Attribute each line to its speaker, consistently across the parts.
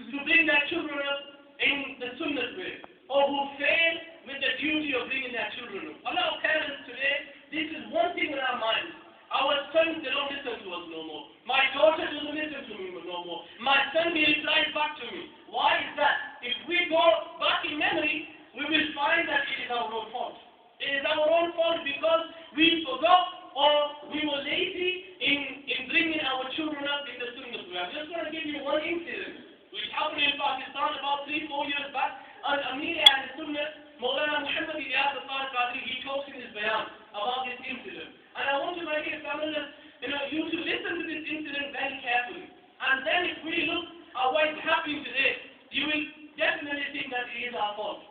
Speaker 1: to bring their children up in the Sunnah way, or who fail with the duty of bringing their children up. A lot of parents today, this is one thing in our minds. Our sons, they don't listen to us no more. My daughter doesn't listen to me no more. My son, he replies back to me. Why is that? If we go back in memory, we will find that it is our own fault. It is our own fault because we forgot or we were lazy in bringing our children up in the Sunnah way. I'm just going to give you one incident which happened in Pakistan about 3-4 years back. An Amir al-Sunnah, Maulana Muhammad ibn Attar, he talks in his bayan about this incident. And I want to make it you to listen to this incident very carefully. And then if we look at what is happening today, you will definitely think that it is our fault.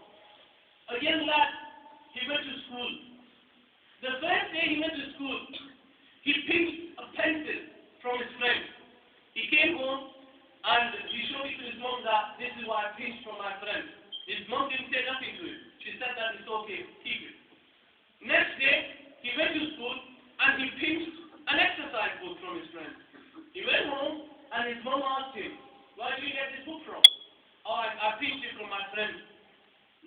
Speaker 1: A young lad, he went to school. The first day he went to school, he pinched a pencil from his friend. He came home and he showed it to his mom that this is what I pinched from my friend. His mom didn't say nothing to him. She said that it's okay, keep it. Next day, he went to school and he pinched an exercise book from his friend. He went home and his mom asked him, where did you get this book from? Oh, I pinched it from my friend.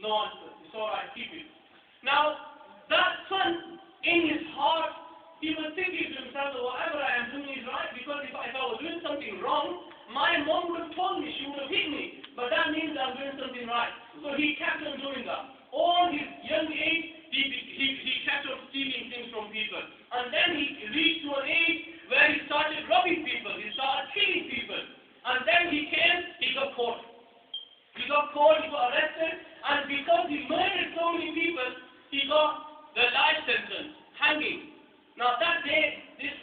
Speaker 1: No answer. It's alright, keep it. Now, that son, in his heart, he was thinking to himself that whatever I am doing is right, because if I was doing something wrong, my mom would have told me, she would have hit me. But that means I'm doing something right. So he kept on doing that. All his young age, he kept on stealing things from people. And then he reached to an age where he started robbing people, he started killing people. And then he got caught. He got arrested, and because he murdered so many people, he got the life sentence, hanging. Now that day, this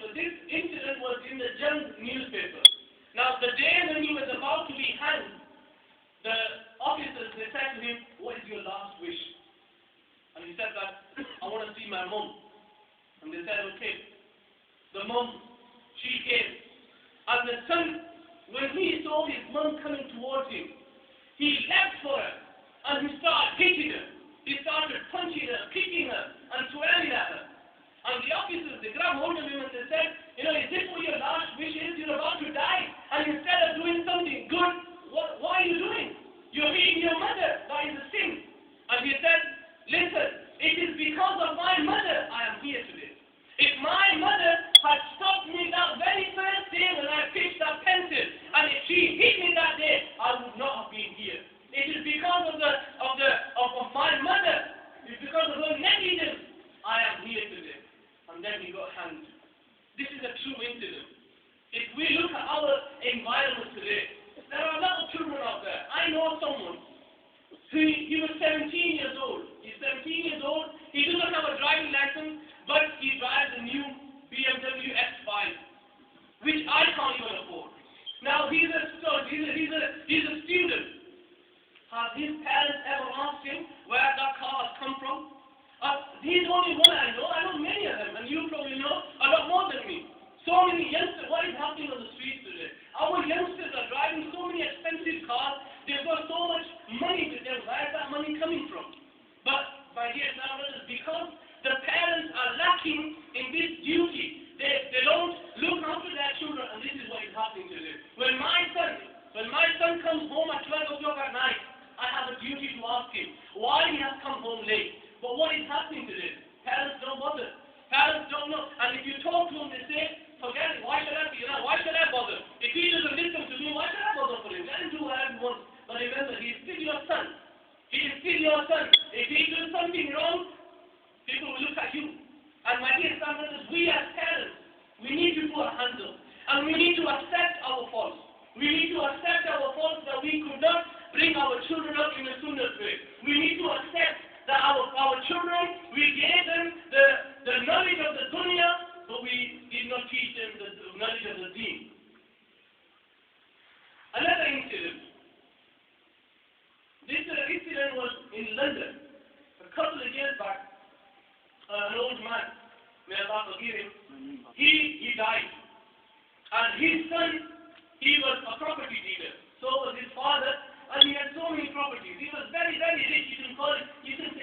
Speaker 1: incident was in the Jung newspaper. Now the day when he was about to be hanged, the officers, they said to him, what is your last wish? And he said that, I want to see my mom. And they said, okay. The mom, she came. And the son, when he saw his mom coming towards him, he leapt for her. And he started hitting her. He started punching her, kicking her, and swearing at her. And the officers, they grabbed hold of him and they said, is this what your last wish is? You're about to die. And instead of doing something good, what are you doing? You're hitting your mother. That is a sin. And he said, listen, it is because of my mother I am here today. If my mother had stopped me that very first day when I picked that pencil, and if she hit me that day, I would not have been here. It is because of my mother. It's because of her negligence I am here today. And then he got hanged. This is a true incident. If we look at our environment today, there are a lot of children out there. I know someone who he was 17 years old. He's 17 years old. He doesn't have a driving license, but he drives a new BMW X5, which I can't even afford. Now he's a student. Have his parents ever asked him where that car has come from? He's only one I know. I know many of them, and you probably know a lot more than me. So many youngsters. What is happening on the streets today? Our youngsters are driving so many expensive cars. They've got so much money with them. Where is that money coming from? But, my dear brothers, because the parents are lacking in this duty, they don't look after their children, and this is what is happening today. When my son comes home at 12 o'clock at night, I have a duty to ask him why he has come home late. But what is happening today? Parents don't bother. Parents don't know. And if you talk to them, they say, forget it. Why should I bother? If he doesn't listen to me, why should I bother for him? Let him do whatever he wants. But remember, he is still your son. He is still your son. If he does something wrong, people will look at you. And my dear brothers, we as parents, we need to put a handle. And we need to accept our faults. We need to accept our faults that we could not bring our children up in a Sunnah way. We need to accept that our children, we gave them the knowledge of the dunya, but we did not teach them the knowledge of the deen. Another incident. This incident was in London. A couple of years back, an old man, may Allah forgive him, he died. And his son, he was a property dealer. So was his father, and he had so many properties. He was very, very rich. You can say